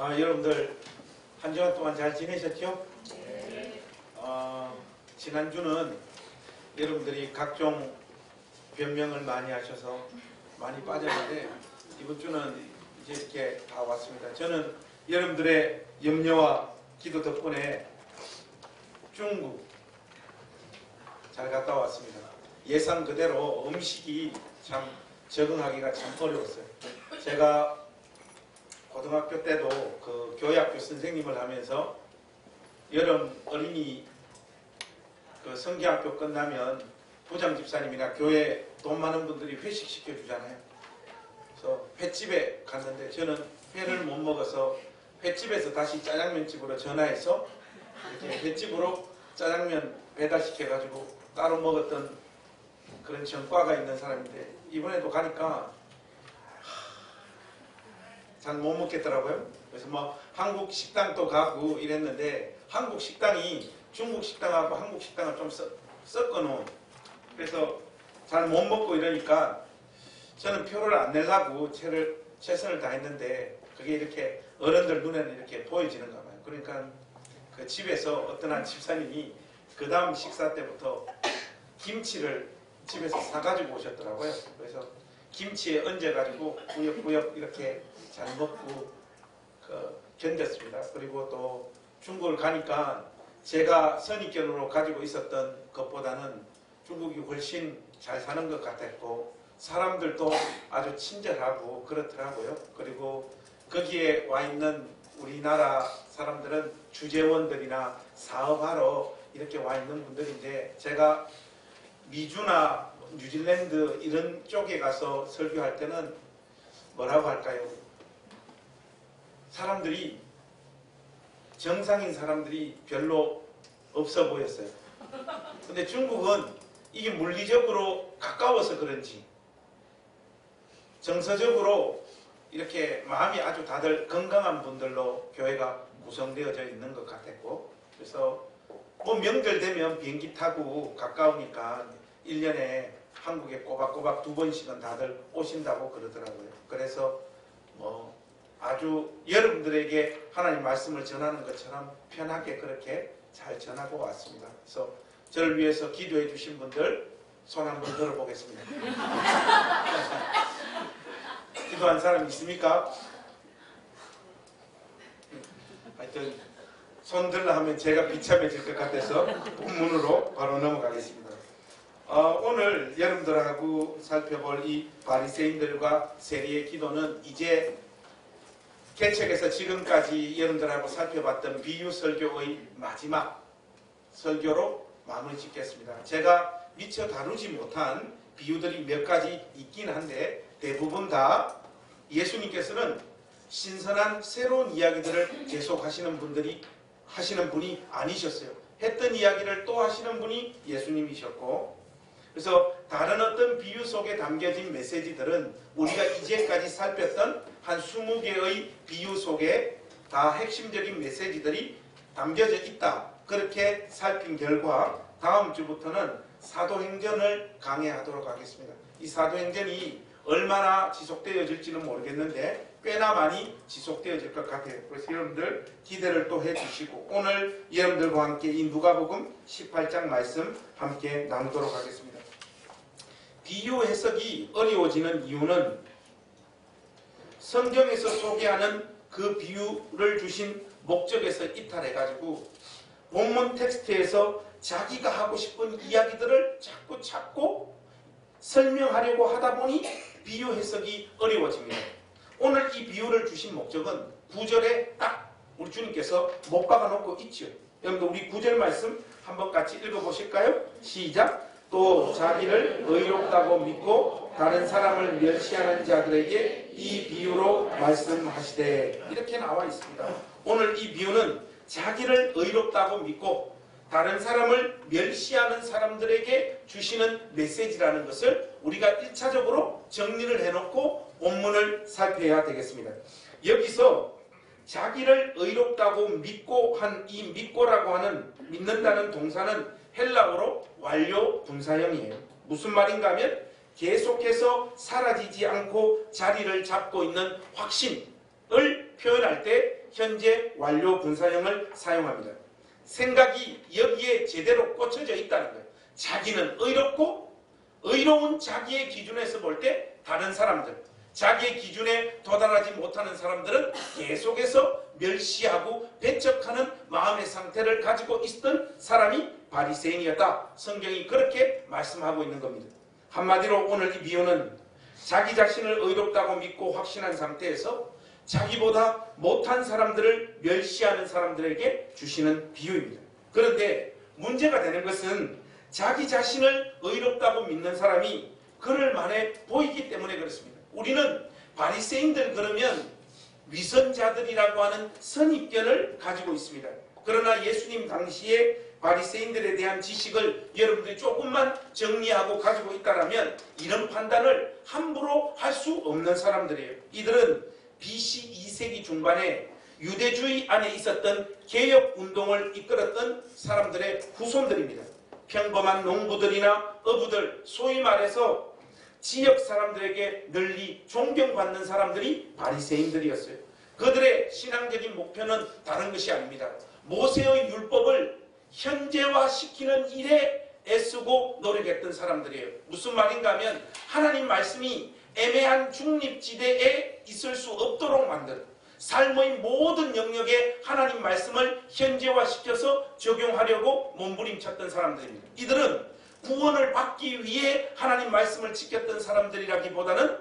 여러분들 한 주간 동안 잘 지내셨죠? 네. 지난주는 여러분들이 각종 변명을 많이 하셔서 많이 빠졌는데 이번 주는 이제 이렇게 다 왔습니다. 저는 여러분들의 염려와 기도 덕분에 중국 잘 갔다 왔습니다. 예상 그대로 음식이 참 적응하기가 참 어려웠어요. 제가 고등학교 때도 그 교회학교 선생님을 하면서 여름 어린이 그 성기학교 끝나면 부장 집사님이나 교회 돈 많은 분들이 회식 시켜주잖아요. 그래서 횟집에 갔는데 저는 회를 못 먹어서 횟집에서 다시 짜장면집으로 전화해서 이렇게 횟집으로 짜장면 배달시켜가지고 따로 먹었던 그런 전과가 있는 사람인데 이번에도 가니까 잘 못 먹겠더라고요. 그래서 뭐 한국 식당도 가고 이랬는데 한국 식당이 중국 식당하고 한국 식당을 좀 섞어놓은, 그래서 잘 못 먹고 이러니까 저는 표를 안 내려고 최선을 다했는데 그게 이렇게 어른들 눈에는 이렇게 보여지는가 봐요. 그러니까 그 집에서 어떤 한 집사님이 그 다음 식사 때부터 김치를 집에서 사가지고 오셨더라고요. 그래서 김치에 얹어가지고 꾸역꾸역 이렇게 잘 먹고 견뎠습니다. 그리고 또 중국을 가니까 제가 선입견으로 가지고 있었던 것보다는 중국이 훨씬 잘 사는 것 같았고 사람들도 아주 친절하고 그렇더라고요. 그리고 거기에 와 있는 우리나라 사람들은 주재원들이나 사업하러 이렇게 와 있는 분들인데 제가 미주나 뉴질랜드 이런 쪽에 가서 설교할 때는 뭐라고 할까요? 사람들이 정상인 사람들이 별로 없어 보였어요. 근데 중국은 이게 물리적으로 가까워서 그런지 정서적으로 이렇게 마음이 아주 다들 건강한 분들로 교회가 구성되어져 있는 것 같았고, 그래서 뭐 명절 되면 비행기 타고 가까우니까 1년에 한국에 꼬박꼬박 2번씩은 다들 오신다고 그러더라고요. 그래서 뭐 아주 여러분들에게 하나님 말씀을 전하는 것처럼 편하게 그렇게 잘 전하고 왔습니다. 그래서 저를 위해서 기도해 주신 분들 손 한번 들어보겠습니다. 기도한 사람 있습니까? 하여튼 손 들라 하면 제가 비참해질 것 같아서 본문으로 바로 넘어가겠습니다. 오늘 여러분들하고 살펴볼 이 바리새인들과 세리의 기도는 이제 개척에서 지금까지 여러분들하고 살펴봤던 비유 설교의 마지막 설교로 마무리 짓겠습니다. 제가 미처 다루지 못한 비유들이 몇 가지 있긴 한데 대부분 다 예수님께서는 신선한 새로운 이야기들을 계속하시는 분이 아니셨어요. 했던 이야기를 또 하시는 분이 예수님이셨고, 그래서 다른 어떤 비유 속에 담겨진 메시지들은 우리가 이제까지 살폈던 한 20개의 비유 속에 다 핵심적인 메시지들이 담겨져 있다. 그렇게 살핀 결과 다음 주부터는 사도행전을 강해하도록 하겠습니다. 이 사도행전이 얼마나 지속되어질지는 모르겠는데 꽤나 많이 지속되어질 것 같아요. 그래서 여러분들 기대를 또 해주시고 오늘 여러분들과 함께 이 누가복음 18장 말씀 함께 나누도록 하겠습니다. 비유 해석이 어려워지는 이유는 성경에서 소개하는 그 비유를 주신 목적에서 이탈해가지고 본문 텍스트에서 자기가 하고 싶은 이야기들을 자꾸 찾고 설명하려고 하다 보니 비유 해석이 어려워집니다. 오늘 이 비유를 주신 목적은 9절에 딱 우리 주님께서 못 박아놓고 있죠. 여러분들 우리 9절 말씀 한번 같이 읽어보실까요? 시작! 또 자기를 의롭다고 믿고 다른 사람을 멸시하는 자들에게 이 비유로 말씀하시되, 이렇게 나와 있습니다. 오늘 이 비유는 자기를 의롭다고 믿고 다른 사람을 멸시하는 사람들에게 주시는 메시지라는 것을 우리가 1차적으로 정리를 해놓고 본문을 살펴야 되겠습니다. 여기서 자기를 의롭다고 믿고 한 이 믿고라고 하는 믿는다는 동사는 헬라어로 완료 분사형이에요. 무슨 말인가 하면 계속해서 사라지지 않고 자리를 잡고 있는 확신을 표현할 때 현재 완료 분사형을 사용합니다. 생각이 여기에 제대로 꽂혀져 있다는 거예요. 자기는 의롭고 의로운 자기의 기준에서 볼 때 다른 사람들, 자기의 기준에 도달하지 못하는 사람들은 계속해서 멸시하고 배척하는 마음의 상태를 가지고 있었던 사람이 바리새인이었다. 성경이 그렇게 말씀하고 있는 겁니다. 한마디로 오늘 이 비유는 자기 자신을 의롭다고 믿고 확신한 상태에서 자기보다 못한 사람들을 멸시하는 사람들에게 주시는 비유입니다. 그런데 문제가 되는 것은 자기 자신을 의롭다고 믿는 사람이 그럴 만해 보이기 때문에 그렇습니다. 우리는 바리새인들 그러면 위선자들이라고 하는 선입견을 가지고 있습니다. 그러나 예수님 당시에 바리새인들에 대한 지식을 여러분들이 조금만 정리하고 가지고 있다면 이런 판단을 함부로 할 수 없는 사람들이에요. 이들은 BC 2세기 중반에 유대주의 안에 있었던 개혁운동을 이끌었던 사람들의 후손들입니다. 평범한 농부들이나 어부들, 소위 말해서 지역 사람들에게 널리 존경받는 사람들이 바리새인들이었어요. 그들의 신앙적인 목표는 다른 것이 아닙니다. 모세의 율법을 현재화시키는 일에 애쓰고 노력했던 사람들이에요. 무슨 말인가 하면 하나님 말씀이 애매한 중립지대에 있을 수 없도록 만든 삶의 모든 영역에 하나님 말씀을 현재화시켜서 적용하려고 몸부림쳤던 사람들입니다. 이들은 구원을 받기 위해 하나님 말씀을 지켰던 사람들이라기보다는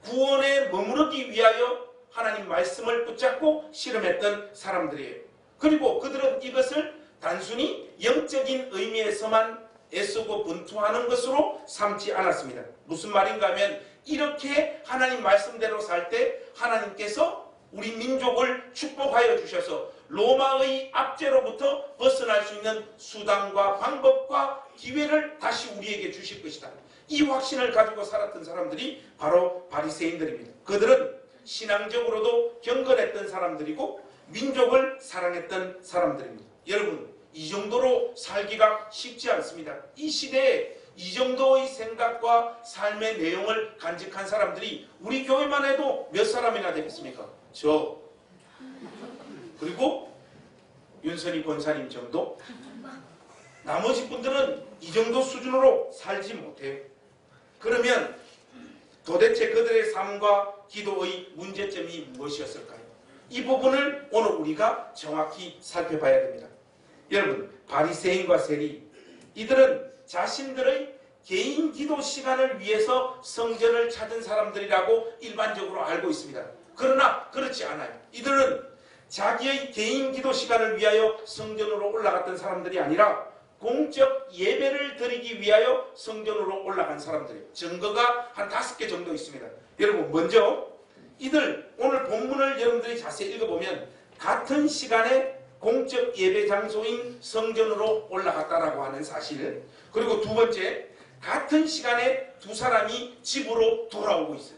구원에 머무르기 위하여 하나님 말씀을 붙잡고 실험했던 사람들이에요. 그리고 그들은 이것을 단순히 영적인 의미에서만 애쓰고 분투하는 것으로 삼지 않았습니다. 무슨 말인가 하면 이렇게 하나님 말씀대로 살 때 하나님께서 우리 민족을 축복하여 주셔서 로마의 압제로부터 벗어날 수 있는 수단과 방법과 기회를 다시 우리에게 주실 것이다. 이 확신을 가지고 살았던 사람들이 바로 바리새인들입니다. 그들은 신앙적으로도 경건했던 사람들이고 민족을 사랑했던 사람들입니다. 여러분, 이 정도로 살기가 쉽지 않습니다. 이 시대에 이 정도의 생각과 삶의 내용을 간직한 사람들이 우리 교회만 해도 몇 사람이나 되겠습니까? 저 그리고 윤선희 권사님 정도? 나머지 분들은 이 정도 수준으로 살지 못해요. 그러면 도대체 그들의 삶과 기도의 문제점이 무엇이었을까요? 이 부분을 오늘 우리가 정확히 살펴봐야 됩니다. 여러분, 바리새인과 세리, 이들은 자신들의 개인 기도 시간을 위해서 성전을 찾은 사람들이라고 일반적으로 알고 있습니다. 그러나 그렇지 않아요. 이들은 자기의 개인 기도 시간을 위하여 성전으로 올라갔던 사람들이 아니라 공적 예배를 드리기 위하여 성전으로 올라간 사람들이에요. 증거가 한 5개 정도 있습니다. 여러분, 먼저 이들 오늘 본문을 여러분들이 자세히 읽어보면 같은 시간에 공적 예배 장소인 성전으로 올라갔다라고 하는 사실, 그리고 두 번째, 같은 시간에 두 사람이 집으로 돌아오고 있어요.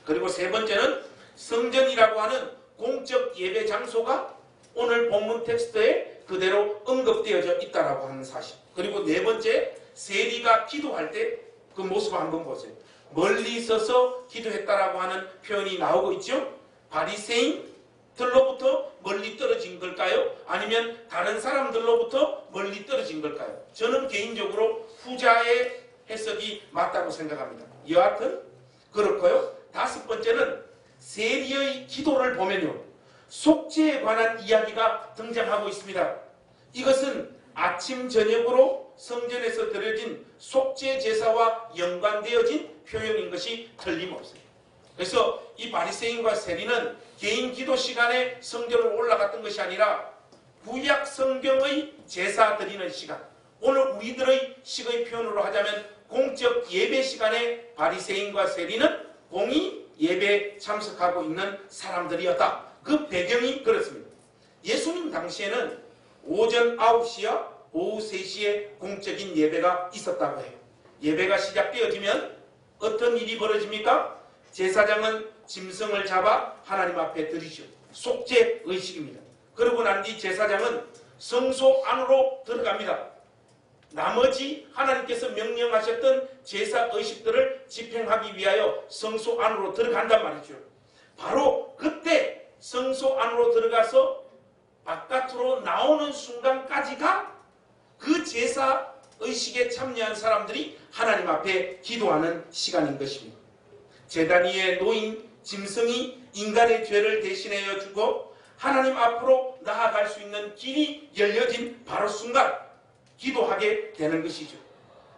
그리고 세 번째는 성전이라고 하는 공적 예배 장소가 오늘 본문 텍스트에 그대로 언급되어져 있다라고 하는 사실. 그리고 네 번째, 세리가 기도할 때 그 모습을 한번 보세요. 멀리 서서 기도했다라고 하는 표현이 나오고 있죠. 바리새인들로부터 멀리 떨어진 걸까요? 아니면 다른 사람들로부터 멀리 떨어진 걸까요? 저는 개인적으로 후자의 해석이 맞다고 생각합니다. 여하튼 그렇고요. 5번째는 세리의 기도를 보면요, 속죄에 관한 이야기가 등장하고 있습니다. 이것은 아침 저녁으로 성전에서 드려진 속죄 제사와 연관되어진 표현인 것이 틀림없어요. 그래서 이 바리새인과 세리는 개인 기도 시간에 성전으로 올라갔던 것이 아니라 구약 성경의 제사 드리는 시간, 오늘 우리들의 식의 표현으로 하자면 공적 예배 시간에 바리새인과 세리는 공의 예배에 참석하고 있는 사람들이었다. 그 배경이 그렇습니다. 예수님 당시에는 오전 9시와 오후 3시에 공적인 예배가 있었다고 해요. 예배가 시작되어지면 어떤 일이 벌어집니까? 제사장은 짐승을 잡아 하나님 앞에 드리죠. 속죄 의식입니다. 그러고 난 뒤 제사장은 성소 안으로 들어갑니다. 나머지 하나님께서 명령하셨던 제사 의식들을 집행하기 위하여 성소 안으로 들어간단 말이죠. 바로 그때 성소 안으로 들어가서 바깥으로 나오는 순간까지가 그 제사 의식에 참여한 사람들이 하나님 앞에 기도하는 시간인 것입니다. 제단 위에 놓인 짐승이 인간의 죄를 대신하여 주고 하나님 앞으로 나아갈 수 있는 길이 열려진 바로 순간 기도하게 되는 것이죠.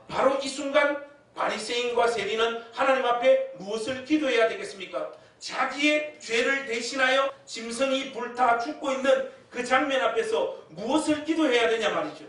바로 이 순간 바리새인과 세리는 하나님 앞에 무엇을 기도해야 되겠습니까? 자기의 죄를 대신하여 짐승이 불타 죽고 있는 그 장면 앞에서 무엇을 기도해야 되냐 말이죠.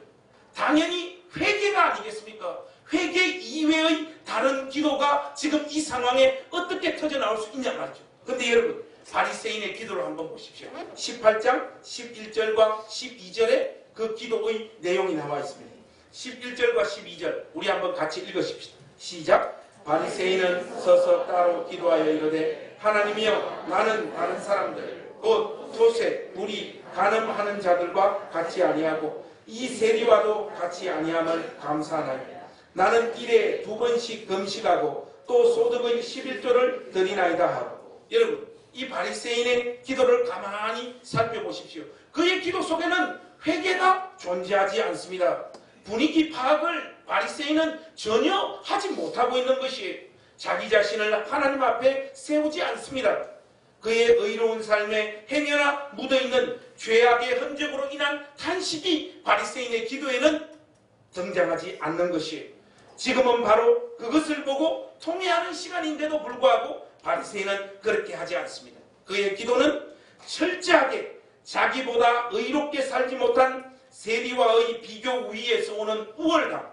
당연히 회개가 아니겠습니까? 회개 이외의 다른 기도가 지금 이 상황에 어떻게 터져나올 수 있냐 말이죠. 근데 여러분, 바리새인의 기도를 한번 보십시오. 18장 11절과 12절에 그 기도의 내용이 나와 있습니다. 11절과 12절 우리 한번 같이 읽으십시다. 시작. 바리새인은 서서 따로 기도하여 이르되 하나님이여, 나는 다른 사람들 곧 토세, 무리, 간음하는 자들과 같이 아니하고 이 세리와도 같이 아니함을 감사하나니 나는 일에 2번씩 금식하고 또 소득의 11조를 드리나이다 하고. 여러분, 이 바리새인의 기도를 가만히 살펴보십시오. 그의 기도 속에는 회개가 존재하지 않습니다. 분위기 파악을 바리새인은 전혀 하지 못하고 있는 것이에요. 자기 자신을 하나님 앞에 세우지 않습니다. 그의 의로운 삶에 행여나 묻어있는 죄악의 흔적으로 인한 탄식이 바리새인의 기도에는 등장하지 않는 것이에요. 지금은 바로 그것을 보고 통회하는 시간인데도 불구하고 바리새인은 그렇게 하지 않습니다. 그의 기도는 철저하게 자기보다 의롭게 살지 못한 세리와의 비교 위에서 오는 우월감,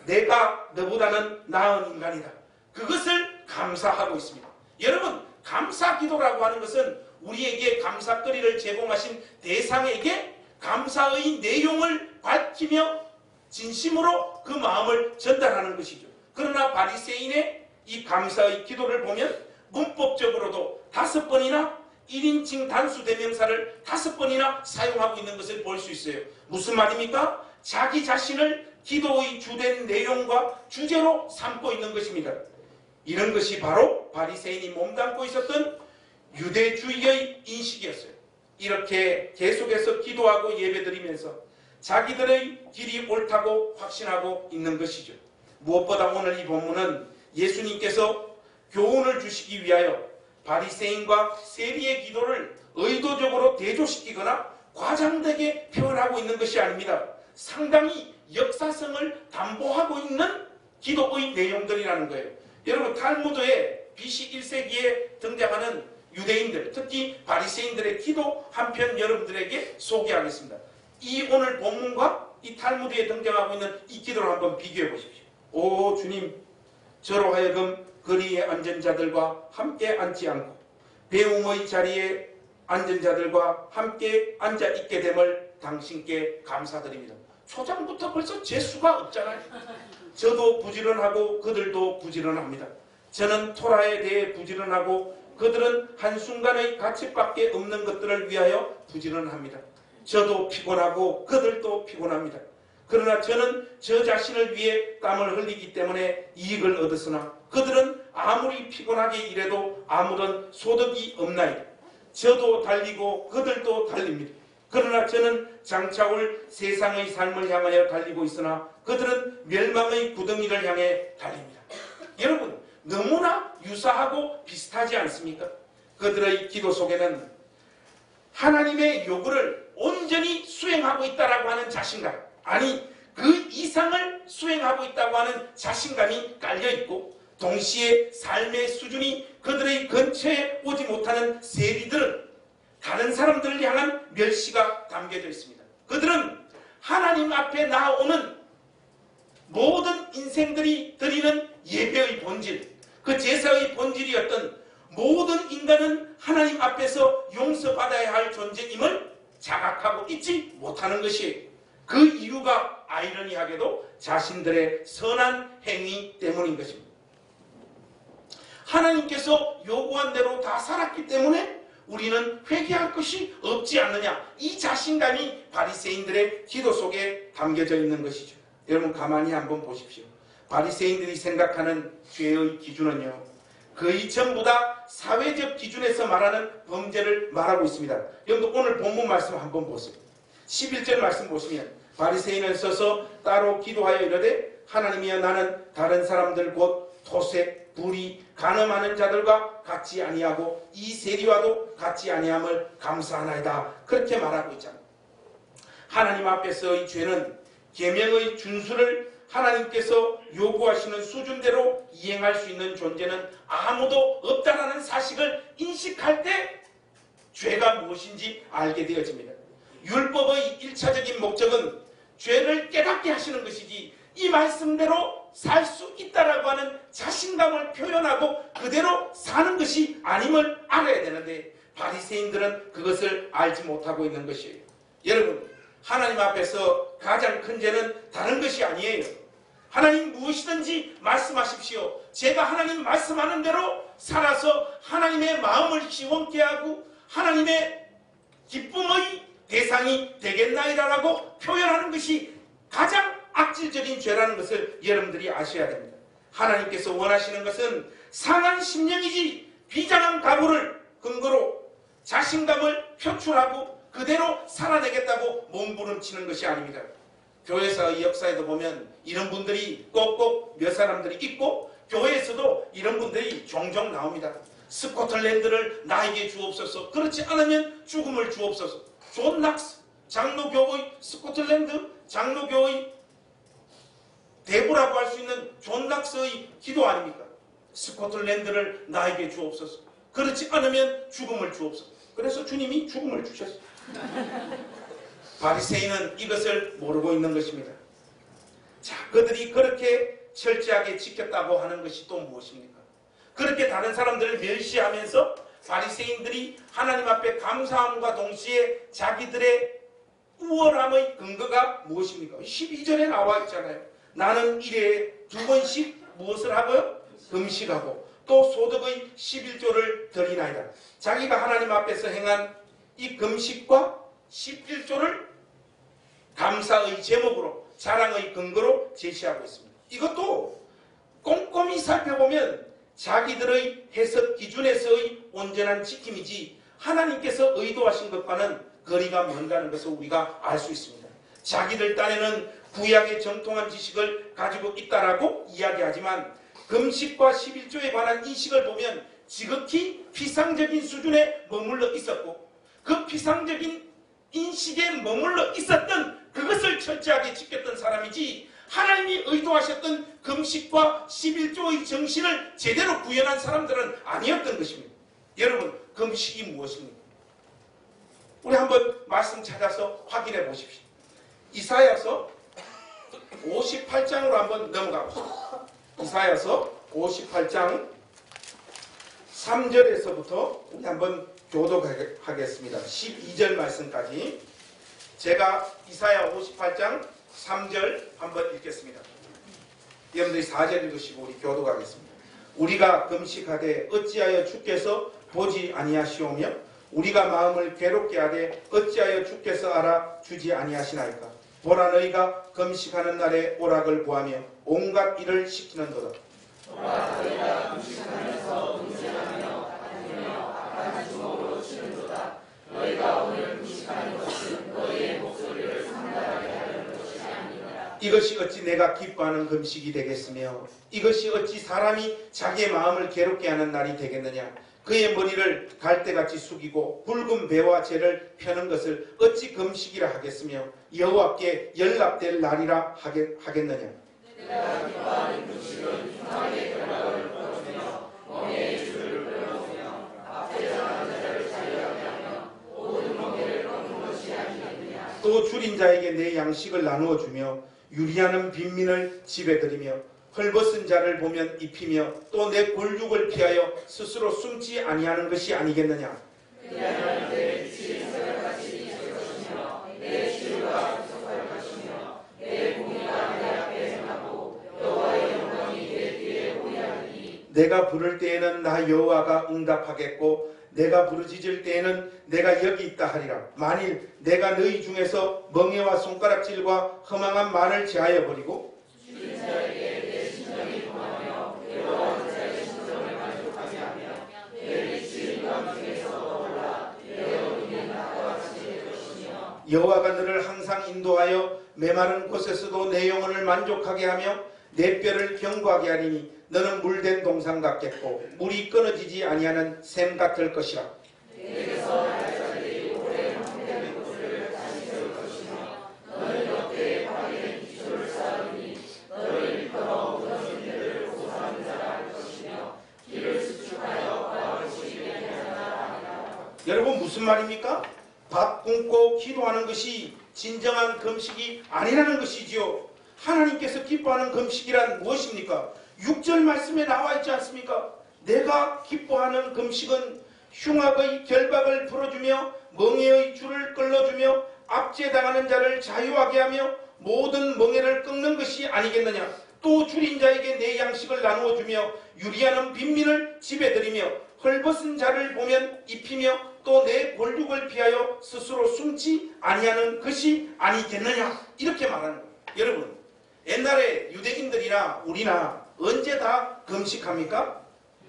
내가 너보다는 나은 인간이다, 그것을 감사하고 있습니다. 여러분, 감사기도라고 하는 것은 우리에게 감사거리를 제공하신 대상에게 감사의 내용을 밝히며 진심으로 그 마음을 전달하는 것이죠. 그러나 바리새인의 이 감사의 기도를 보면 문법적으로도 5번이나 1인칭 단수 대명사를 5번이나 사용하고 있는 것을 볼 수 있어요. 무슨 말입니까? 자기 자신을 기도의 주된 내용과 주제로 삼고 있는 것입니다. 이런 것이 바로 바리새인이 몸담고 있었던 유대주의의 인식이었어요. 이렇게 계속해서 기도하고 예배드리면서 자기들의 길이 옳다고 확신하고 있는 것이죠. 무엇보다 오늘 이 본문은 예수님께서 교훈을 주시기 위하여 바리새인과 세리의 기도를 의도적으로 대조시키거나 과장되게 표현하고 있는 것이 아닙니다. 상당히 역사성을 담보하고 있는 기도의 내용들이라는 거예요. 여러분, 탈무드에 BC 1세기에 등장하는 유대인들, 특히 바리새인들의 기도 한 편 여러분들에게 소개하겠습니다. 이 오늘 본문과 이 탈무드에 등장하고 있는 이 기도를 한번 비교해 보십시오. 오 주님, 저로 하여금 거리에 앉은 자들과 함께 앉지 않고 배움의 자리에 앉은 자들과 함께 앉아 있게 됨을 당신께 감사드립니다. 초장부터 벌써 재수가 없잖아요. 저도 부지런하고 그들도 부지런합니다. 저는 토라에 대해 부지런하고 그들은 한순간의 가치밖에 없는 것들을 위하여 부지런합니다. 저도 피곤하고 그들도 피곤합니다. 그러나 저는 저 자신을 위해 땀을 흘리기 때문에 이익을 얻었으나 그들은 아무리 피곤하게 일해도 아무런 소득이 없나이다. 저도 달리고 그들도 달립니다. 그러나 저는 장차 올 세상의 삶을 향하여 달리고 있으나 그들은 멸망의 구덩이를 향해 달립니다. 여러분, 너무나 유사하고 비슷하지 않습니까? 그들의 기도 속에는 하나님의 요구를 온전히 수행하고 있다고 하는 자신감, 아니 그 이상을 수행하고 있다고 하는 자신감이 깔려있고, 동시에 삶의 수준이 그들의 근처에 오지 못하는 세리들은 다른 사람들을 향한 멸시가 담겨져 있습니다. 그들은 하나님 앞에 나아오는 모든 인생들이 드리는 예배의 본질, 그 제사의 본질이었던 모든 인간은 하나님 앞에서 용서받아야 할 존재임을 자각하고 있지 못하는 것이에요. 그 이유가 아이러니하게도 자신들의 선한 행위 때문인 것입니다. 하나님께서 요구한 대로 다 살았기 때문에 우리는 회개할 것이 없지 않느냐, 이 자신감이 바리새인들의 기도 속에 담겨져 있는 것이죠. 여러분, 가만히 한번 보십시오. 바리새인들이 생각하는 죄의 기준은요, 거의 전부 다 사회적 기준에서 말하는 범죄를 말하고 있습니다. 여러분 오늘 본문 말씀 한번 보세요. 11절 말씀 보시면 바리새인은 서서 따로 기도하여 이르되 하나님이여 나는 다른 사람들 곧 토색, 불의, 간음하는 자들과 같이 아니하고 이 세리와도 같이 아니함을 감사하나이다. 그렇게 말하고 있잖아요. 하나님 앞에서의 죄는 계명의 준수를 하나님께서 요구하시는 수준대로 이행할 수 있는 존재는 아무도 없다라는 사실을 인식할 때 죄가 무엇인지 알게 되어집니다. 율법의 1차적인 목적은 죄를 깨닫게 하시는 것이지 이 말씀대로 살 수 있다라고 하는 자신감을 표현하고 그대로 사는 것이 아님을 알아야 되는데 바리새인들은 그것을 알지 못하고 있는 것이에요. 여러분 하나님 앞에서 가장 큰 죄는 다른 것이 아니에요. 하나님 무엇이든지 말씀하십시오. 제가 하나님 말씀하는 대로 살아서 하나님의 마음을 시원케 하고 하나님의 기쁨의 대상이 되겠나이다라고 표현하는 것이 가장 악질적인 죄라는 것을 여러분들이 아셔야 됩니다. 하나님께서 원하시는 것은 상한 심령이지 비장한 각오를 근거로 자신감을 표출하고 그대로 살아내겠다고 몸부림치는 것이 아닙니다. 교회사의 역사에도 보면 이런 분들이 꼭꼭 몇 사람들이 있고 교회에서도 이런 분들이 종종 나옵니다. 스코틀랜드를 나에게 주옵소서. 그렇지 않으면 죽음을 주옵소서. 존 낙스 장로교의 스코틀랜드 장로교의 대부라고 할 수 있는 존 낙스의 기도 아닙니까? 스코틀랜드를 나에게 주옵소서. 그렇지 않으면 죽음을 주옵소서. 그래서 주님이 죽음을 주셨어요. 바리새인은 이것을 모르고 있는 것입니다. 자, 그들이 그렇게 철저하게 지켰다고 하는 것이 또 무엇입니까? 그렇게 다른 사람들을 멸시하면서 바리새인들이 하나님 앞에 감사함과 동시에 자기들의 우월함의 근거가 무엇입니까? 12절에 나와 있잖아요. 나는 일에 2번씩 무엇을 하고요? 금식하고 또 소득의 11조를 드리나이다. 자기가 하나님 앞에서 행한 이 금식과 11조를 감사의 제목으로 자랑의 근거로 제시하고 있습니다. 이것도 꼼꼼히 살펴보면 자기들의 해석 기준에서의 온전한 지킴이지 하나님께서 의도하신 것과는 거리가 먼다는 것을 우리가 알 수 있습니다. 자기들 딴에는 구약의 정통한 지식을 가지고 있다라고 이야기하지만 금식과 11조에 관한 인식을 보면 지극히 피상적인 수준에 머물러 있었고 그 피상적인 인식에 머물러 있었던 그것을 철저하게 지켰던 사람이지 하나님이 의도하셨던 금식과 11조의 정신을 제대로 구현한 사람들은 아니었던 것입니다. 여러분 금식이 무엇입니까? 우리 한번 말씀 찾아서 확인해 보십시오. 이사야서 58장으로 한번 넘어가 보십시오. 이사야서 58장 3절에서부터 우리 한번 교독하겠습니다. 12절 말씀까지 제가 이사야 58장 3절 한번 읽겠습니다. 여러분들이 4절 읽으시고 우리 교독하겠습니다. 우리가 금식하되 어찌하여 주께서 보지 아니하시오며 우리가 마음을 괴롭게 하되 어찌하여 주께서 알아주지 아니하시나이까. 보라 너희가 금식하는 날에 오락을 구하며 온갖 일을 시키는도다. 보라 너희가 금식하면서 음식하며 다투며 악한 주먹으로 치는도다. 너희가 오늘 금식하는 것은 너희의 목소리를 상달하게 하려는 것이 아니라 이것이 어찌 내가 기뻐하는 금식이 되겠으며 이것이 어찌 사람이 자기의 마음을 괴롭게 하는 날이 되겠느냐. 그의 머리를 갈대같이 숙이고 붉은 배와 재를 펴는 것을 어찌 금식이라 하겠으며 여호와께 연락될 날이라 하겠느냐. 내가 기뻐하는 금식은 흉악의 결박을 풀어주며 멍에의 줄을 풀어주며 앞에 나가는 자를 자유하게 하며 모든 멍에를 꺾는 것이 아니겠느냐. 또 줄인 자에게 내 양식을 나누어 주며 유리하는 빈민을 집에 들이며 헐벗은 자를 보면 입히며 또 내 골육을 피하여 스스로 숨지 아니하는 것이 아니겠느냐. 그리하면 내 빛이 새벽같이 있을 것이며 내 치유가 계속할 것이며 내 공의가 내 앞에 행하고 여호와의 영광이 내 뒤에 호위하리니 내가 부를 때에는 나 여호와가 응답하겠고 내가 부르짖을 때에는 내가 여기 있다 하리라. 만일 내가 너희 중에서 멍에와 손가락질과 허망한 말을 제하여 버리고 주인 자에게 내 심정이 동하며 괴로워하는 자의 심정을 만족하며 여호와가 너를 항상 인도하여 메마른 곳에서도 내 영혼을 만족하게 하며 내 뼈를 견고하게 하리니 너는 물된 동상 같겠고 물이 끊어지지 아니하는 샘 같을 것이라. 내게서 날 자들이 오래 함께하는 곳을 다시 세울 것이며 너는 역대의 바위에 기초를 쌓으니 너를 이끌어 무너진 데를 고소하는 자라 할 것이며 길을 수축하여 바울 시리게 하라 하리라. 여러분 무슨 말입니까? 밥 굶고 기도하는 것이 진정한 금식이 아니라는 것이지요. 하나님께서 기뻐하는 금식이란 무엇입니까? 6절 말씀에 나와 있지 않습니까? 내가 기뻐하는 금식은 흉악의 결박을 풀어주며 멍에의 줄을 끌어주며 압제당하는 자를 자유하게 하며 모든 멍에를 끊는 것이 아니겠느냐. 또 줄인 자에게 내 양식을 나누어 주며 유리하는 빈민을 집에 들이며 헐벗은 자를 보면 입히며 또 내 골육을 피하여 스스로 숨지 아니하는 것이 아니겠느냐. 이렇게 말하는 거예요. 여러분 옛날에 유대인들이나 우리나 언제 다 금식합니까?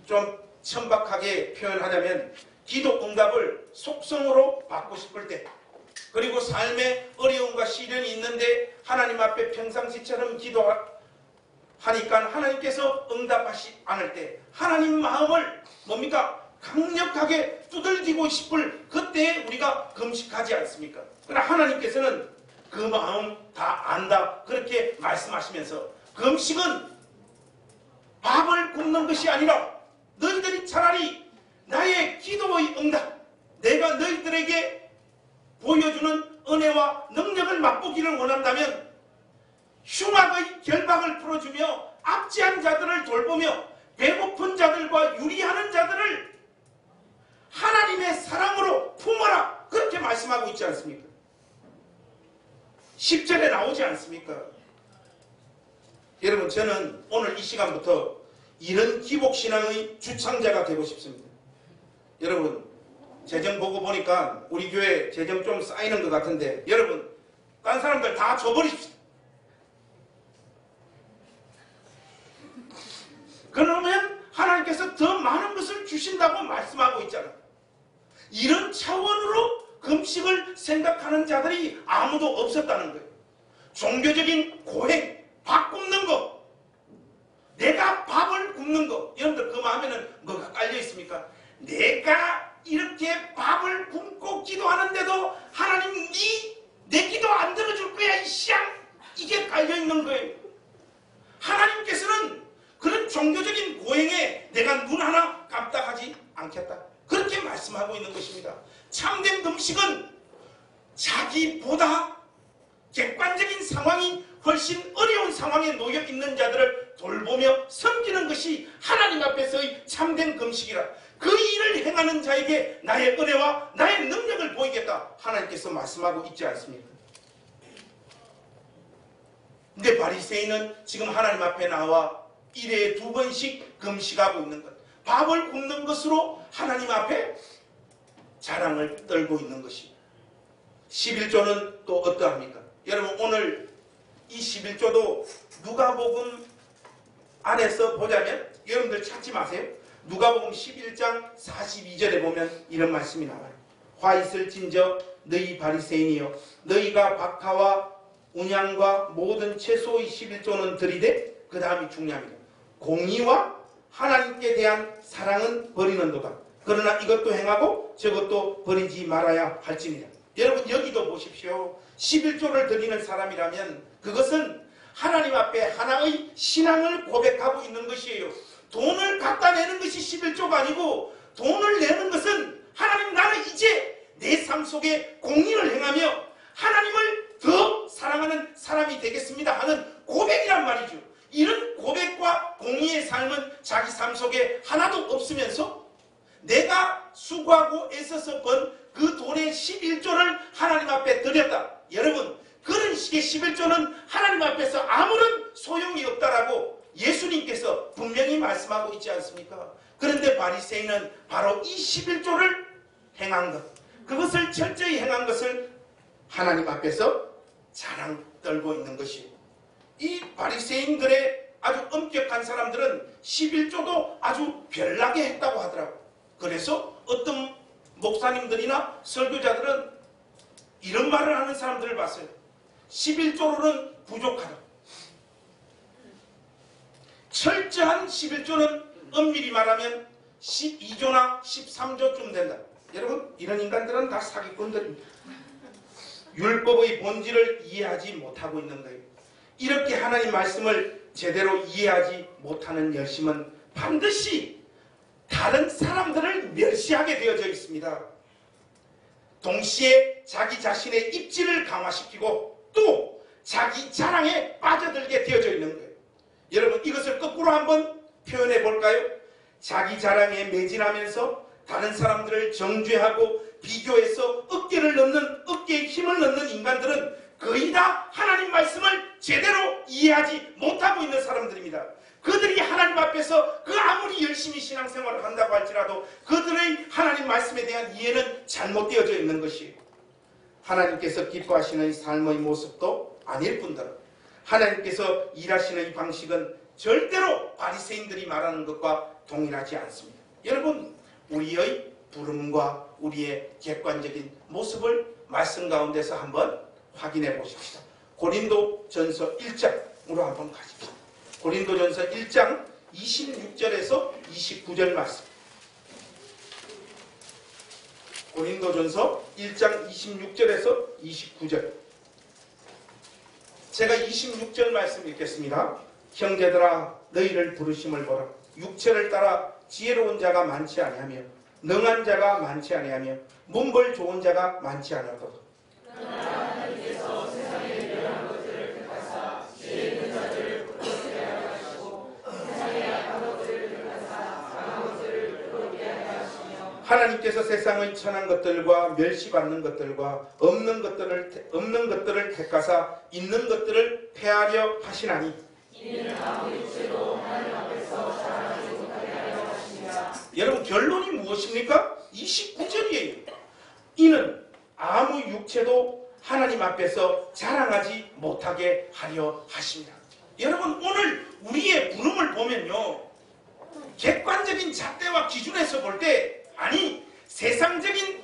좀 천박하게 표현하자면 기도 응답을 속성으로 받고 싶을 때, 그리고 삶에 어려움과 시련이 있는데 하나님 앞에 평상시처럼 기도하니까 하나님께서 응답하시 않을 때 하나님 마음을 뭡니까? 강력하게 두들기고 싶을 그때에 우리가 금식하지 않습니까? 그러나 하나님께서는 그 마음 다 안다 그렇게 말씀하시면서 금식은 밥을 굶는 것이 아니라 너희들이 차라리 나의 기도의 응답, 내가 너희들에게 보여주는 은혜와 능력을 맛보기를 원한다면 흉악의 결박을 풀어주며 압제한 자들을 돌보며 배고픈 자들과 유리하는 자들을 하나님의 사랑으로 품어라 그렇게 말씀하고 있지 않습니까? 10절에 나오지 않습니까? 여러분 저는 오늘 이 시간부터 이런 기복신앙의 주창자가 되고 싶습니다. 여러분 재정 보고 보니까 우리 교회 재정 좀 쌓이는 것 같은데 여러분 딴 사람들 다 줘버립시다. 그러면 하나님께서 더 많은 것을 주신다고 말씀하고 있잖아요. 이런 차원으로 금식을 생각하는 자들이 아무도 없었다는 거예요. 종교적인 고행, 밥 굶는 거, 내가 밥을 굶는 거, 여러분들 그 마음에는 뭐가 깔려 있습니까? 내가 이렇게 밥을 굶고 기도하는데도 하나님 내 기도 안 들어줄 거야 이 시앙, 이게 깔려 있는 거예요. 하나님께서는 그런 종교적인 고행에 내가 눈 하나 깜빡하지 않겠다 그렇게 말씀하고 있는 것입니다. 참된 금식은 자기보다 객관적인 상황이 훨씬 어려운 상황에 놓여 있는 자들을 돌보며 섬기는 것이 하나님 앞에서의 참된 금식이라. 그 일을 행하는 자에게 나의 은혜와 나의 능력을 보이겠다 하나님께서 말씀하고 있지 않습니까? 근데 바리새인은 지금 하나님 앞에 나와 일에 2번씩 금식하고 있는 것, 밥을 굶는 것으로 하나님 앞에 자랑을 떨고 있는 것입니다. 11조는 또 어떠합니까? 여러분 오늘 이 11조도 누가복음 안에서 보자면 여러분들 찾지 마세요. 누가복음 11장 42절에 보면 이런 말씀이 나와요. 화 있을진저 너희 바리새인이여 너희가 박하와 운양과 모든 채소의 11조는 들이되 그 다음이 중요합니다. 공의와 하나님께 대한 사랑은 버리는도다. 그러나 이것도 행하고 저것도 버리지 말아야 할지니라. 여러분 여기도 보십시오. 11조를 드리는 사람이라면 그것은 하나님 앞에 하나의 신앙을 고백하고 있는 것이에요. 돈을 갖다 내는 것이 11조가 아니고 돈을 내는 것은 하나님 나는 이제 내 삶 속에 공의를 행하며 하나님을 더 사랑하는 사람이 되겠습니다 하는 고백이란 말이죠. 이런 고백과 공의의 삶은 자기 삶 속에 하나도 없으면서 내가 수고하고 애써서 번 그 돈의 11조를 하나님 앞에 드렸다. 여러분 그런 식의 11조는 하나님 앞에서 아무런 소용이 없다라고 예수님께서 분명히 말씀하고 있지 않습니까? 그런데 바리새인은 바로 이 11조를 행한 것, 그것을 철저히 행한 것을 하나님 앞에서 자랑 떨고 있는 것이에요. 이 바리새인들의 아주 엄격한 사람들은 11조도 아주 별나게 했다고 하더라고요. 그래서 어떤 목사님들이나 설교자들은 이런 말을 하는 사람들을 봤어요. 11조로는 부족하다. 철저한 11조는 엄밀히 말하면 12조나 13조쯤 된다. 여러분, 이런 인간들은 다 사기꾼들입니다. 율법의 본질을 이해하지 못하고 있는 거예요. 이렇게 하나님 말씀을 제대로 이해하지 못하는 열심은 반드시 다른 사람들을 멸시하게 되어져 있습니다. 동시에 자기 자신의 입지를 강화시키고 또 자기 자랑에 빠져들게 되어져 있는 거예요. 여러분, 이것을 거꾸로 한번 표현해 볼까요? 자기 자랑에 매진하면서 다른 사람들을 정죄하고 비교해서 어깨에 힘을 넣는 인간들은 거의 다 하나님 말씀을 제대로 이해하지 못하고 있는 사람들입니다. 그들이 하나님 앞에서 그 아무리 열심히 신앙생활을 한다고 할지라도 그들의 하나님 말씀에 대한 이해는 잘못되어져 있는 것이에요. 하나님께서 기뻐하시는 삶의 모습도 아닐 뿐더러 하나님께서 일하시는 이 방식은 절대로 바리새인들이 말하는 것과 동일하지 않습니다. 여러분, 우리의 부름과 우리의 객관적인 모습을 말씀 가운데서 한번 확인해 보십시다. 고린도전서 1장으로 한번 가십시다. 고린도전서 1장 26절에서 29절 말씀. 고린도전서 1장 26절에서 29절. 제가 26절 말씀 읽겠습니다. 형제들아, 너희를 부르심을 보라. 육체를 따라 지혜로운 자가 많지 아니하며 능한 자가 많지 아니하며 문벌 좋은 자가 많지 않았도다. 하나님께서 세상에 미련한 것들을 택하사 지혜 있는 자들을 부끄럽게 하려 하시고 세상에 악한 것들을 택하사 강한 것들을 부끄럽게 하려 하시며 하나님께서 세상의 천한 것들과 멸시받는 것들과 없는 것들을 택하사 있는 것들을 폐하려 하시나니 이는 아무 육체도 하나님 앞에서 자랑하지 못하게 하려 하십니다. 여러분, 결론이 무엇입니까? 29절이에요. 이는 아무 육체도 하나님 앞에서 자랑하지 못하게 하려 하십니다. 여러분, 오늘 우리의 부름을 보면요, 객관적인 잣대와 기준에서 볼 때, 아니 세상적인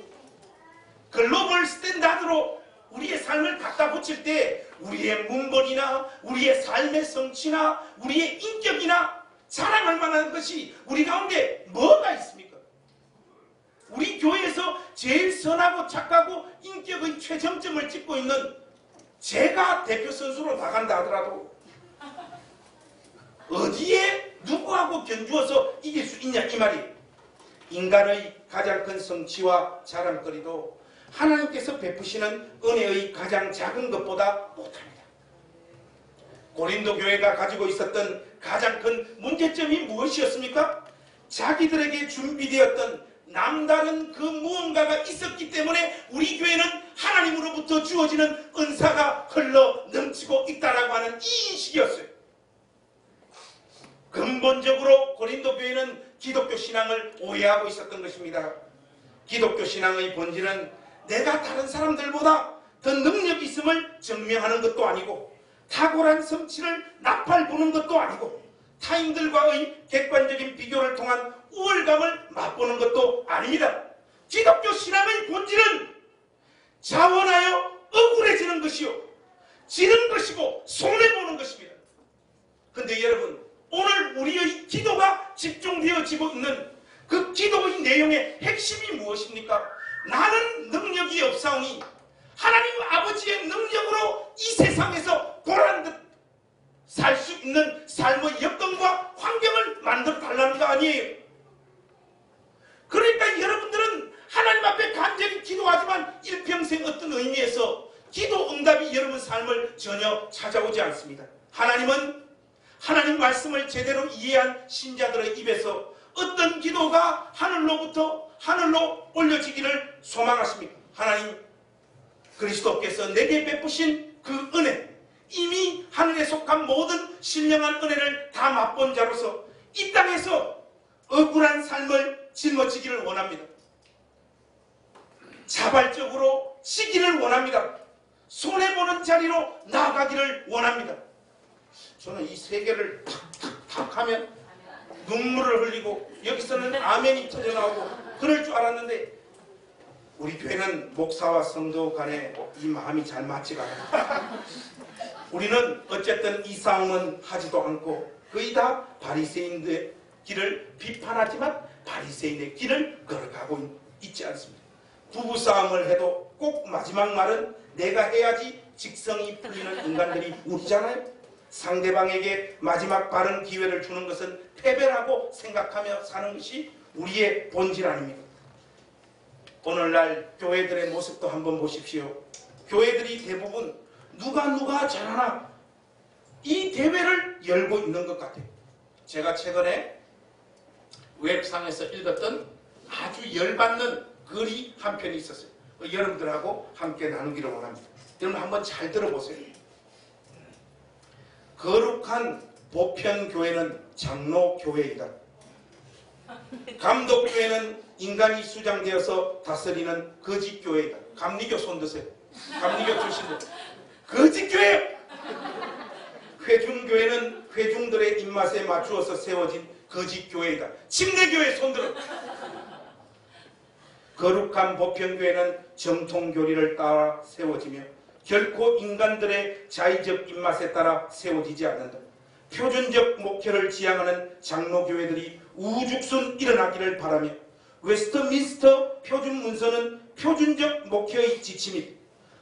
글로벌 스탠다드로 우리의 삶을 갖다 붙일 때 우리의 문벌이나 우리의 삶의 성취나 우리의 인격이나 자랑할 만한 것이 우리 가운데 뭐가 있습니까? 우리 교회에서 제일 선하고 착하고 인격의 최정점을 찍고 있는 제가 대표 선수로 나간다 하더라도 어디에 누구하고 견주어서 이길 수 있냐 이 말이에요. 인간의 가장 큰 성취와 자랑거리도 하나님께서 베푸시는 은혜의 가장 작은 것보다 못합니다. 고린도 교회가 가지고 있었던 가장 큰 문제점이 무엇이었습니까? 자기들에게 준비되었던 남다른 그 무언가가 있었기 때문에 우리 교회는 하나님으로부터 주어지는 은사가 흘러 넘치고 있다라고 하는 이 인식이었어요. 근본적으로 고린도 교회는 기독교 신앙을 오해하고 있었던 것입니다. 기독교 신앙의 본질은 내가 다른 사람들보다 더 능력이 있음을 증명하는 것도 아니고 탁월한 성취를 나팔부는 것도 아니고 타인들과의 객관적인 비교를 통한 우월감을 맛보는 것도 아닙니다. 기독교 신앙의 본질은 자원하여 억울해지는 것이요 지는 것이고 손해보는 것입니다. 그런데 여러분, 오늘 우리의 기도가 집중되어지고 있는 그 기도의 내용의 핵심이 무엇입니까? 나는 능력이 없사오니 하나님 아버지의 능력으로 이 세상에서 보란듯 살 수 있는 삶의 여건과 환경을 만들어 달라는 거 아니에요. 그러니까 여러분들은 하나님 앞에 간절히 기도하지만 일평생 어떤 의미에서 기도 응답이 여러분 삶을 전혀 찾아오지 않습니다. 하나님은 하나님 말씀을 제대로 이해한 신자들의 입에서 어떤 기도가 하늘로 올려지기를 소망하십니까? 하나님, 그리스도께서 내게 베푸신 그 은혜, 이미 하늘에 속한 모든 신령한 은혜를 다 맛본 자로서 이 땅에서 억울한 삶을 짊어지기를 원합니다. 자발적으로 쉬기를 원합니다. 손해보는 자리로 나아가기를 원합니다. 저는 이 세 개를 탁탁탁 하면 눈물을 흘리고 여기서는 아멘이 터져나오고 그럴 줄 알았는데 우리 교회는 목사와 성도 간에 이 마음이 잘 맞지가 않아요. 우리는 어쨌든 이 싸움은 하지도 않고 거의 다 바리새인의 길을 비판하지만 바리새인의 길을 걸어가고 있지 않습니다. 부부싸움을 해도 꼭 마지막 말은 내가 해야지 직성이 풀리는 인간들이 우리잖아요. 상대방에게 마지막 바른 기회를 주는 것은 패배라고 생각하며 사는 것이 우리의 본질 아닙니까? 오늘날 교회들의 모습도 한번 보십시오. 교회들이 대부분 누가 잘하나 이 대회를 열고 있는 것 같아요. 제가 최근에 웹상에서 읽었던 아주 열받는 글이 한 편이 있었어요. 여러분들하고 함께 나누기를 원합니다. 여러분 한번 잘 들어보세요. 거룩한 보편교회는 장로교회이다. 감독교회는 인간이 수장되어서 다스리는 거짓교회이다. 감리교 손 드세요. 감리교 출신들. 거짓교회예요. 회중교회는 회중들의 입맛에 맞추어서 세워진 거짓교회이다. 침례교회 손들어. 거룩한 보편교회는 정통교리를 따라 세워지며 결코 인간들의 자의적 입맛에 따라 세워지지 않는다. 표준적 목표를 지향하는 장로교회들이 우죽순 일어나기를 바라며 웨스트민스터 표준 문서는 표준적 목표의 지침이다.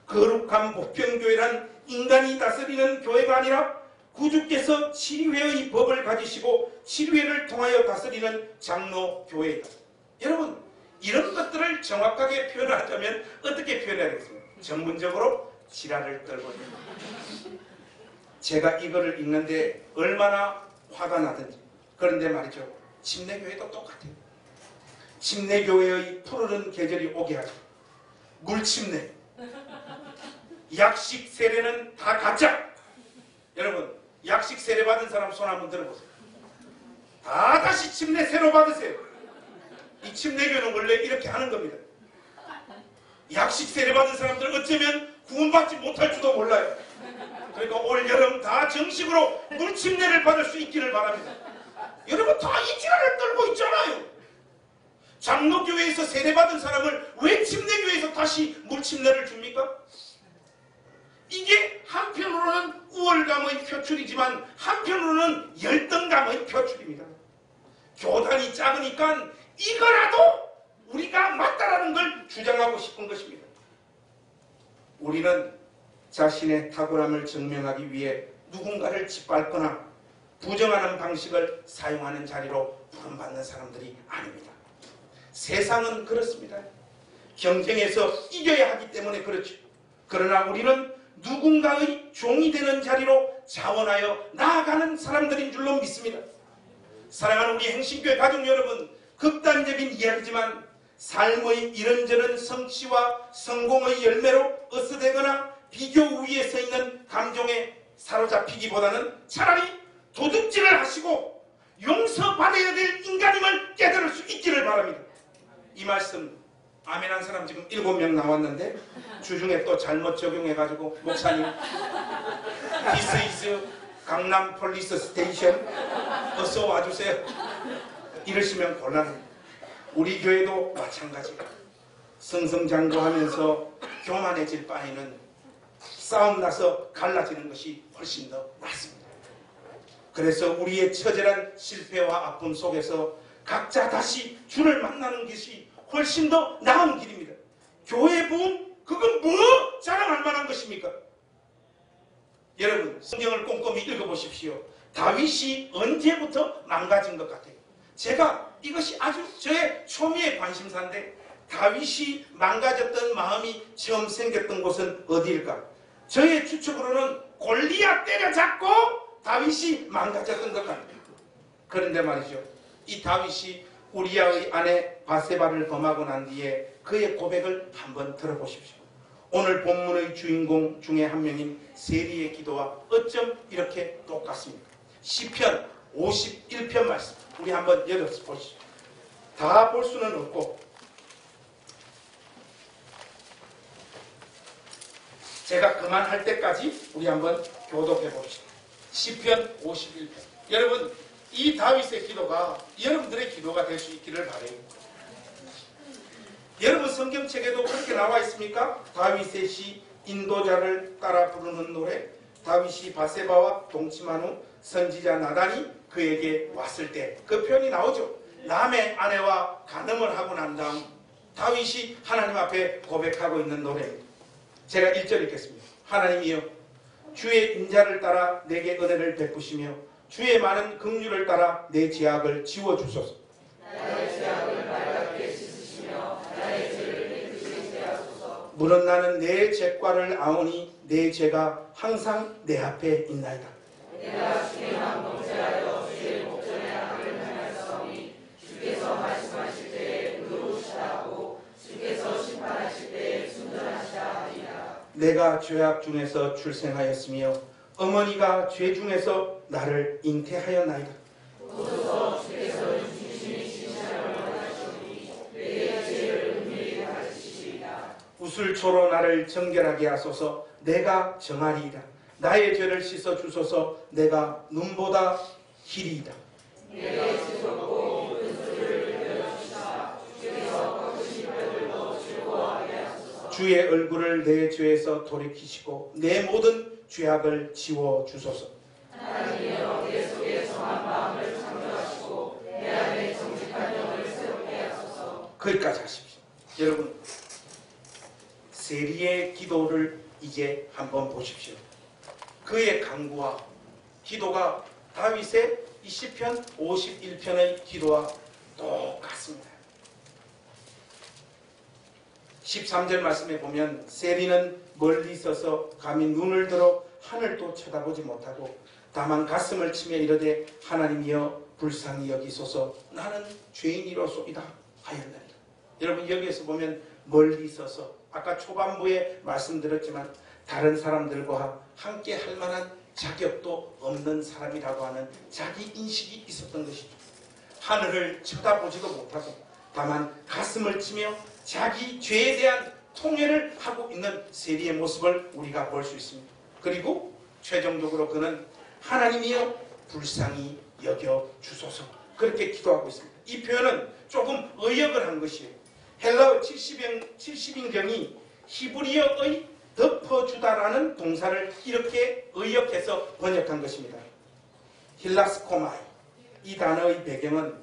거룩한 보편교회란 인간이 다스리는 교회가 아니라 구주께서 7회의 법을 가지시고 7회를 통하여 다스리는 장로교회이다. 여러분, 이런 것들을 정확하게 표현하자면 어떻게 표현해야 되겠습니까? 전문적으로 지랄을 떨고 있는 거예요. 제가 이거를 읽는데 얼마나 화가 나든지. 그런데 말이죠, 침례교회도 똑같아요. 침례교회의 푸르른 계절이 오게 하죠. 물침례, 약식 세례는 다 가짜. 여러분, 약식 세례 받은 사람 손 한번 들어보세요. 다 다시 침례 새로 받으세요. 이 침례교는 원래 이렇게 하는 겁니다. 약식 세례 받은 사람들 어쩌면 구원받지 못할지도 몰라요. 그러니까 올 여름 다 정식으로 물침례를 받을 수 있기를 바랍니다. 여러분 다 이 지랄을 떨고 있잖아요. 장로교회에서 세례받은 사람을 왜 침례교회에서 다시 물침례를 줍니까? 이게 한편으로는 우월감의 표출이지만 한편으로는 열등감의 표출입니다. 교단이 작으니까 이거라도 우리가 맞다라는 걸 주장하고 싶은 것입니다. 우리는 자신의 탁월함을 증명하기 위해 누군가를 짓밟거나 부정하는 방식을 사용하는 자리로 부름받는 사람들이 아닙니다. 세상은 그렇습니다. 경쟁에서 이겨야 하기 때문에 그렇죠. 그러나 우리는 누군가의 종이 되는 자리로 자원하여 나아가는 사람들인 줄로 믿습니다. 사랑하는 우리 행신교회 가족 여러분, 극단적인 이야기지만 삶의 이런저런 성취와 성공의 열매로 어스대거나 비교 우위에 서 있는 감정에 사로잡히기보다는 차라리 도둑질을 하시고 용서받아야 될 인간임을 깨달을 수 있기를 바랍니다. 이 말씀 아멘한 사람 지금 7명 나왔는데 주중에 또 잘못 적용해가지고 목사님 This is 강남 폴리스 스테이션 어서 와주세요 이러시면 곤란해요. 우리 교회도 마찬가지예요. 승승장구하면서 교만해질 바에는 싸움 나서 갈라지는 것이 훨씬 더 낫습니다. 그래서 우리의 처절한 실패와 아픔 속에서 각자 다시 주를 만나는 것이 훨씬 더 나은 길입니다. 교회 부흥? 그건 뭐 자랑할 만한 것입니까? 여러분 성경을 꼼꼼히 읽어보십시오. 다윗이 언제부터 망가진 것 같아요? 제가 이것이 아주 저의 초미의 관심사인데 다윗이 망가졌던 마음이 처음 생겼던 곳은 어디일까? 저의 추측으로는 골리앗 때려잡고 다윗이 망가졌던 것 같아요. 그런데 말이죠, 이 다윗이 우리아의 아내 바세바를 범하고 난 뒤에 그의 고백을 한번 들어보십시오. 오늘 본문의 주인공 중에 한 명인 세리의 기도와 어쩜 이렇게 똑같습니까? 시편 51편 말씀 우리 한번 열어보시죠. 다 볼 수는 없고 제가 그만할 때까지 우리 한번 교독해 봅시다. 시편 51편. 여러분 이 다윗의 기도가 여러분들의 기도가 될 수 있기를 바라요. 여러분 성경책에도 그렇게 나와 있습니까? 다윗의 시 인도자를 따라 부르는 노래. 다윗이 바세바와 동침한 후 선지자 나단이 그에게 왔을 때 그 표현이 나오죠. 남의 아내와 간음을 하고 난 다음 다윗이 하나님 앞에 고백하고 있는 노래입니다. 제가 1절 읽겠습니다. 하나님이여 주의 인자를 따라 내게 은혜를 베푸시며 주의 많은 긍휼을 따라 내 죄악을 지워주소서. 나의 죄악을 말같게 씻으시며 나의 죄를 깨끗이 하소서. 물은 나는 내 죄과를 아오니 내 죄가 항상 내 앞에 있나이다. 내가 주께만 범죄하여 주의 목전에 악을 행하였사오니 주께서 말씀하실 때에 의로우시다 하고 주께서 심판하실 때에 순전하시다 하리라. 내가 죄악 중에서 출생하였으며 어머니가 죄 중에서 나를 잉태하였나이다. 오소서 주께서 주님이 신실함을 원하시오니 내게 죄를 은밀히 가르치시리라. 우슬초로 나를 정결하게 하소서. 내가 정하리이다. 나의 죄를 씻어 주소서. 내가 눈보다 희리이다. 내게 지속고 은수를 내려주시사 주께서 꺾으신 뼈들도 즐거워하게 하소서. 주의 얼굴을 내 죄에서 돌이키시고 내 모든 죄악을 지워 주소서. 하나님이여 내 속에 정한 마음을 창조하시고 내 안에 정직한 영을 새롭게 하소서. 거기까지 하십시오. 여러분 세리의 기도를 이제 한번 보십시오. 그의 간구와 기도가 다윗의 이 시편 51편의 기도와 똑같습니다. 13절 말씀에 보면 세리는 멀리 서서 감히 눈을 들어 하늘도 쳐다보지 못하고 다만 가슴을 치며 이르되 하나님이여 불쌍히 여기소서. 나는 죄인이로소이다 하였나이다. 여러분 여기에서 보면 멀리 서서 아까 초반부에 말씀드렸지만 다른 사람들과 함께 할 만한 자격도 없는 사람이라고 하는 자기 인식이 있었던 것이죠. 하늘을 쳐다보지도 못하고 다만 가슴을 치며 자기 죄에 대한 통회를 하고 있는 세리의 모습을 우리가 볼 수 있습니다. 그리고 최종적으로 그는 하나님이여 불쌍히 여겨 주소서 그렇게 기도하고 있습니다. 이 표현은 조금 의역을 한 것이에요. 헬라어 70인경이 히브리어의 덮어주다라는 동사를 이렇게 의역해서 번역한 것입니다. 힐라스코마이, 이 단어의 배경은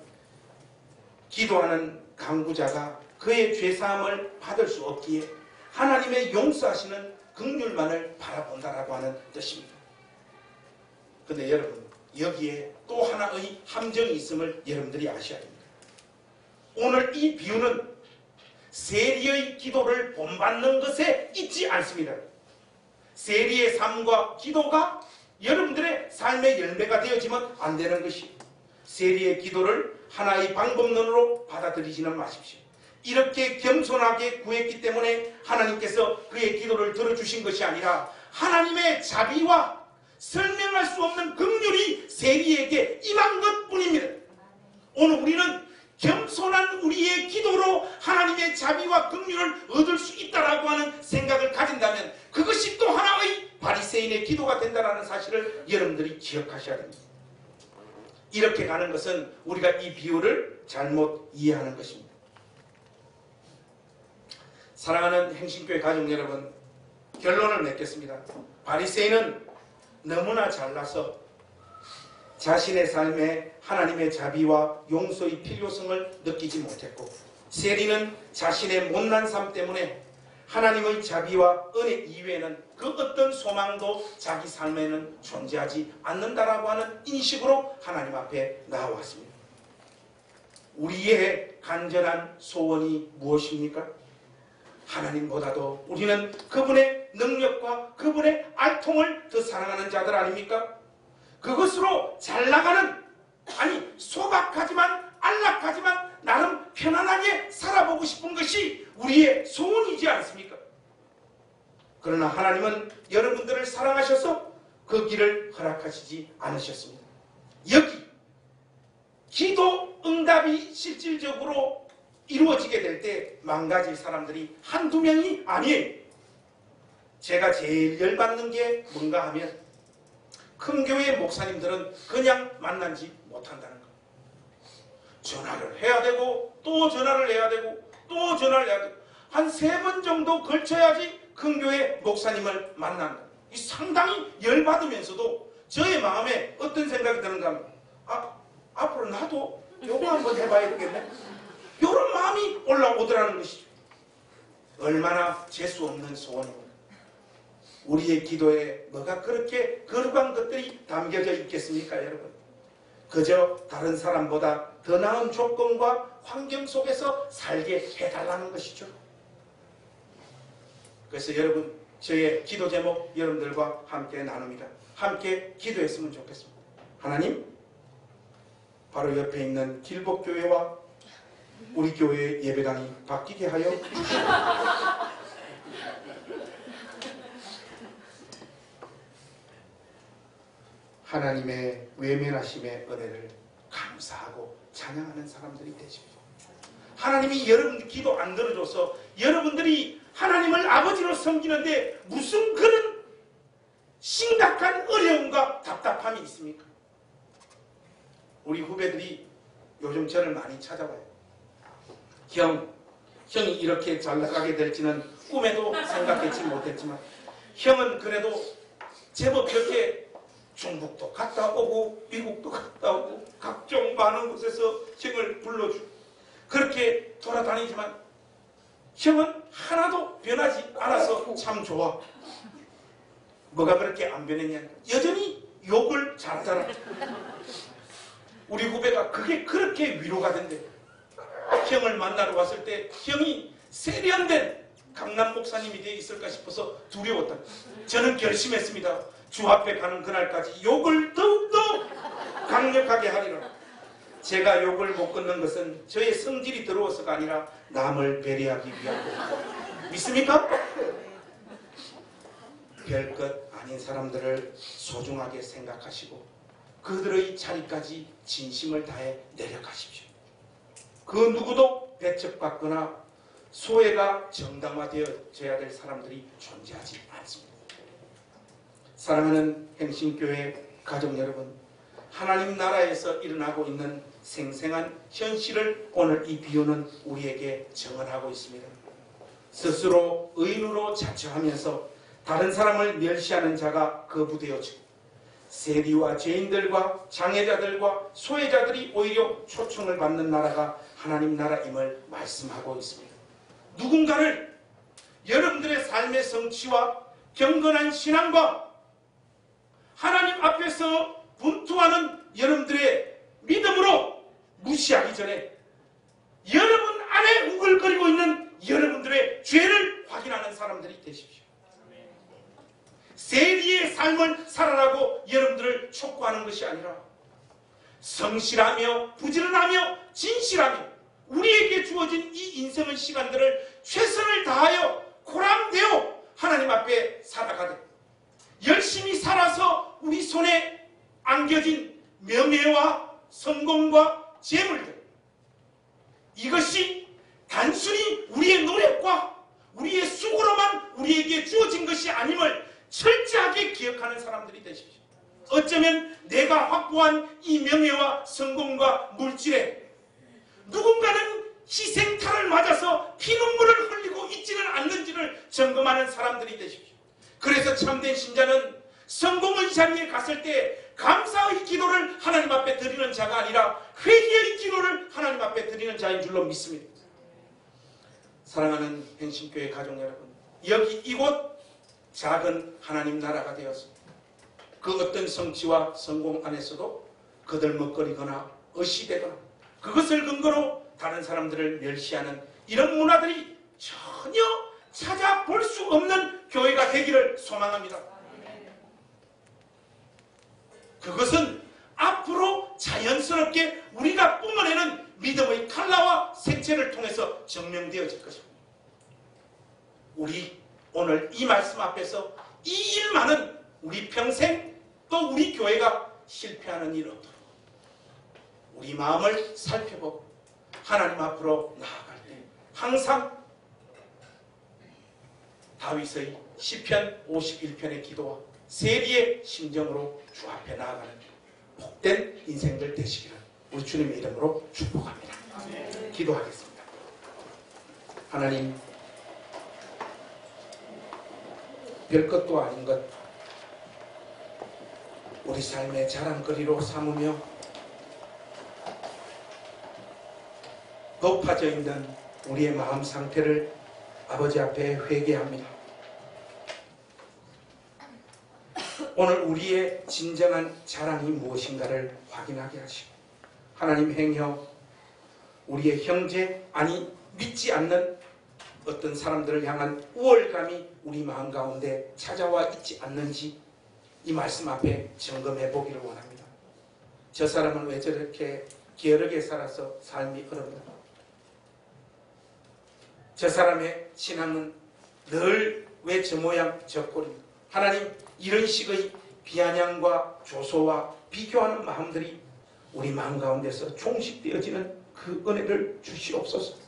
기도하는 강구자가 그의 죄사함을 받을 수 없기에 하나님의 용서하시는 긍휼만을 바라본다라고 하는 뜻입니다. 그런데 여러분 여기에 또 하나의 함정이 있음을 여러분들이 아셔야 됩니다. 오늘 이 비유는 세리의 기도를 본받는 것에 있지 않습니다. 세리의 삶과 기도가 여러분들의 삶의 열매가 되어지면 안 되는 것이 세리의 기도를 하나의 방법론으로 받아들이지는 마십시오. 이렇게 겸손하게 구했기 때문에 하나님께서 그의 기도를 들어주신 것이 아니라 하나님의 자비와 설명할 수 없는 긍휼이 세리에게 임한 것뿐입니다. 오늘 우리는 겸손한 우리의 기도로 하나님의 자비와 긍휼을 얻을 수 있다라고 하는 생각을 가진다면 그것이 또 하나의 바리새인의 기도가 된다는 사실을 여러분들이 기억하셔야 됩니다. 이렇게 가는 것은 우리가 이 비유를 잘못 이해하는 것입니다. 사랑하는 행신교회 가족 여러분, 결론을 맺겠습니다. 바리새인은 너무나 잘나서 자신의 삶에 하나님의 자비와 용서의 필요성을 느끼지 못했고, 세리는 자신의 못난 삶 때문에 하나님의 자비와 은혜 이외에는 그 어떤 소망도 자기 삶에는 존재하지 않는다라고 하는 인식으로 하나님 앞에 나아왔습니다. 우리의 간절한 소원이 무엇입니까? 하나님보다도 우리는 그분의 능력과 그분의 알통을 더 사랑하는 자들 아닙니까? 그것으로 잘 나가는, 아니 소박하지만 안락하지만 나름 편안하게 살아보고 싶은 것이 우리의 소원이지 않습니까? 그러나 하나님은 여러분들을 사랑하셔서 그 길을 허락하시지 않으셨습니다. 여기 기도 응답이 실질적으로 이루어지게 될 때 망가질 사람들이 한두 명이 아니에요. 제가 제일 열받는 게 뭔가 하면 큰 교회 목사님들은 그냥 만나지 못한다는 거. 전화를 해야 되고 또 전화를 해야 되고 또 전화를 해야 돼. 한 3번 정도 걸쳐야지 큰교회 목사님을 만난다. 이 상당히 열받으면서도 저의 마음에 어떤 생각이 드는가 하면 앞으로 나도 요거 한번 해봐야 되겠네. 이런 마음이 올라오더라는 것이죠. 얼마나 재수 없는 소원입니다. 우리의 기도에 뭐가 그렇게 거룩한 것들이 담겨져 있겠습니까, 여러분? 그저 다른 사람보다 더 나은 조건과 환경 속에서 살게 해달라는 것이죠. 그래서 여러분, 저의 기도 제목 여러분들과 함께 나눕니다. 함께 기도했으면 좋겠습니다. 하나님, 바로 옆에 있는 길복교회와 우리 교회의 예배당이 바뀌게 하여 하나님의 외면하심의 은혜를 감사하고 찬양하는 사람들이 되십시오. 하나님이 여러분들 기도 안 들어줘서 여러분들이 하나님을 아버지로 섬기는데 무슨 그런 심각한 어려움과 답답함이 있습니까? 우리 후배들이 요즘 저를 많이 찾아와요. 형이 이렇게 잘 나가게 될지는 꿈에도 생각했지 못했지만 형은 그래도 제법 이렇게 중국도 갔다 오고 미국도 갔다 오고 각종 많은 곳에서 형을 불러주고 그렇게 돌아다니지만 형은 하나도 변하지 않아서 참 좋아. 뭐가 그렇게 안 변했냐? 여전히 욕을 잘하잖아. 우리 후배가 그게 그렇게 위로가 된대. 형을 만나러 왔을 때 형이 세련된 강남 목사님이 되어 있을까 싶어서 두려웠다. 저는 결심했습니다. 주 앞에 가는 그날까지 욕을 더욱더 강력하게 하리라. 제가 욕을 못 끊는 것은 저의 성질이 더러워서가 아니라 남을 배려하기 위함. 믿습니까? 별것 아닌 사람들을 소중하게 생각하시고 그들의 자리까지 진심을 다해 내려가십시오. 그 누구도 배척받거나 소외가 정당화되어져야 될 사람들이 존재하지 않습니다. 사랑하는 행신교회 가족 여러분, 하나님 나라에서 일어나고 있는 생생한 현실을 오늘 이 비유는 우리에게 증언하고 있습니다. 스스로 의인으로 자처하면서 다른 사람을 멸시하는 자가 거부되어지고 세리와 죄인들과 장애자들과 소외자들이 오히려 초청을 받는 나라가 하나님 나라임을 말씀하고 있습니다. 누군가를 여러분들의 삶의 성취와 경건한 신앙과 하나님 앞에서 분투하는 여러분들의 믿음으로 무시하기 전에 여러분 안에 우글거리고 있는 여러분들의 죄를 확인하는 사람들이 되십시오. 세리의 삶을 살아라고 여러분들을 촉구하는 것이 아니라 성실하며 부지런하며 진실하며 우리에게 주어진 이 인생의 시간들을 최선을 다하여 고람되어 하나님 앞에 살아가되 열심히 살아서 우리 손에 안겨진 명예와 성공과 재물들, 이것이 단순히 우리의 노력과 우리의 수고로만 우리에게 주어진 것이 아님을 철저하게 기억하는 사람들이 되십시오. 어쩌면 내가 확보한 이 명예와 성공과 물질에 누군가는 희생탈을 맞아서 피눈물을 흘리고 있지는 않는지를 점검하는 사람들이 되십시오. 그래서 참된 신자는 성공의 자리에 갔을 때 감사의 기도를 하나님 앞에 드리는 자가 아니라 회개의 기도를 하나님 앞에 드리는 자인 줄로 믿습니다. 사랑하는 행신교회 가족 여러분, 여기 이곳 작은 하나님 나라가 되었습니다. 그 어떤 성취와 성공 안에서도 거들먹거리거나 의시되거나 그것을 근거로 다른 사람들을 멸시하는 이런 문화들이 전혀 찾아볼 수 없는 교회가 되기를 소망합니다. 그것은 앞으로 자연스럽게 우리가 뿜어내는 믿음의 칼라와 색채를 통해서 증명되어질 것입니다. 우리 오늘 이 말씀 앞에서 이 일만은 우리 평생 또 우리 교회가 실패하는 일 없도록 우리 마음을 살펴보고 하나님 앞으로 나아갈 때 항상 다윗의 시편 51편의 기도와 세리의 심정으로 주 앞에 나아가는 복된 인생들 되시기를 우리 주님의 이름으로 축복합니다. 기도하겠습니다. 하나님, 별것도 아닌 것 우리 삶의 자랑거리로 삼으며 높아져 있는 우리의 마음 상태를 아버지 앞에 회개합니다. 오늘 우리의 진정한 자랑이 무엇인가를 확인하게 하시고, 하나님 행여 우리의 형제, 아니 믿지 않는 어떤 사람들을 향한 우월감이 우리 마음 가운데 찾아와 있지 않는지 이 말씀 앞에 점검해 보기를 원합니다. 저 사람은 왜 저렇게 게으르게 살아서 삶이 어렵나? 저 사람의 신앙은 늘 왜 저 모양 저 꼴인가? 하나님, 이런 식의 비아냥과 조소와 비교하는 마음들이 우리 마음 가운데서 종식되어지는 그 은혜를 주시옵소서.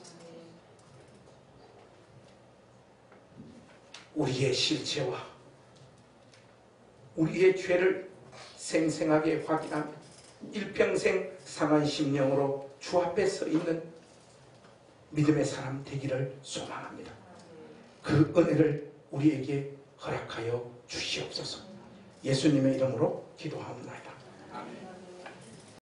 우리의 실체와 우리의 죄를 생생하게 확인하며 일평생 상한 심령으로 주 앞에 서 있는 믿음의 사람 되기를 소망합니다. 그 은혜를 우리에게 허락하여 주시옵소서. 예수님의 이름으로 기도합니다. 아멘.